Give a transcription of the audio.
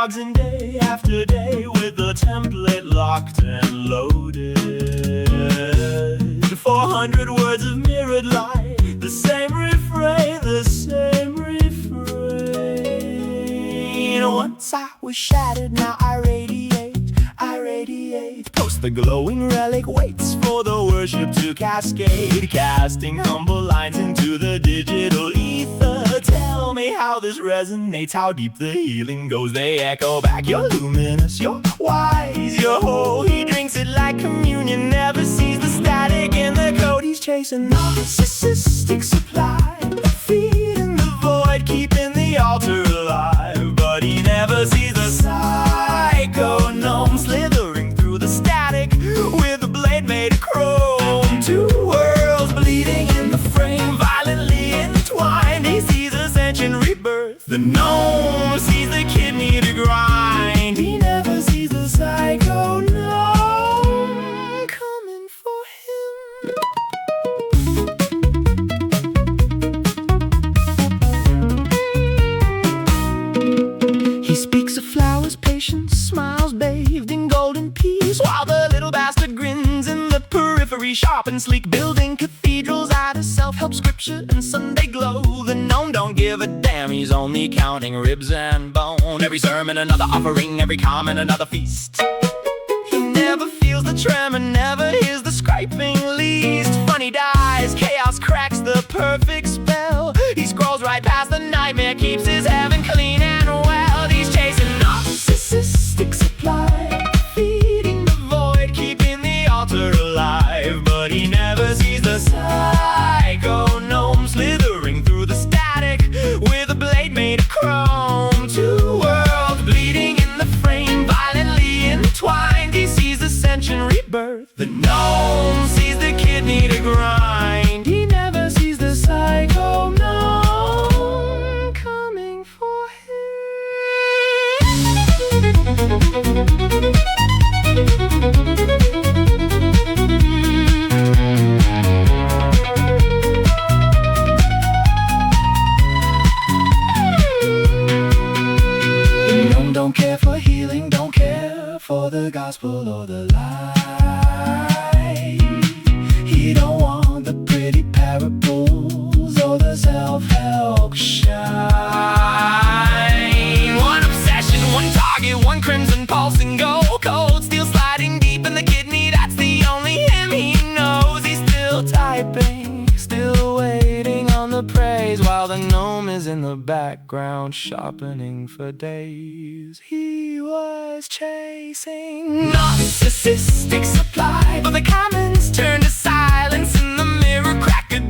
logs in day after day with the template locked and loaded. 400 words of mirrored light, the same refrain, the same refrain. Once I was shattered, now I radiate, I radiate. Post the glowing relic, waits for the worship to cascade, casting humble lines into the digital ether. Tell me how this resonates, how deep the healing goes. They echo back, you're luminous, you're wise, you're whole. He drinks it like communion, never sees the static in the code. He's chasing narcissistic supply, feeding the void, keeping the altar alive. But he never sees the psycho gnome slithering through the static with a blade made of chrome. Two worlds bleeding in the frame, violently entwined. He sees ascension, rebirth. The gnome sees the kidney to grind. He never sees the psycho gnome coming for him. He speaks of flowers, patience, smiles bathed in golden peace, while the little bastard grins in the periphery. Sharp and sleek, building cathedrals out of self-help scripture and Sunday glow. The gnome don't give a damn, he's only counting ribs and bone. Every sermon another offering, every comment another feast. He never feels the tremor, never hears the scraping least. Funny dies, chaos cracks the perfect spell. He scrolls right past the nightmare, keeps his heaven clean and well. He's chasing narcissistic supply, feeding the void, keeping the altar alive. But he never sees the psycho gnome slithering through the static with a blade made of chrome. Two worlds bleeding in the frame, violently entwined. He sees ascension, rebirth. The gnome sees the kidney to grind. He never sees the psycho gnome coming for Don't care for healing, don't care for the gospel or the light. He don't want the pretty parables or the self-help shine. One obsession, one target, one crimson pulsing gold code. Still sliding deep in the kidney, that's the only him he knows. He's still typing, still waiting on the praise, while the gnome is in the background sharpening for days. He was chasing narcissistic supply, but the comments turned to silence in the mirror. Crack a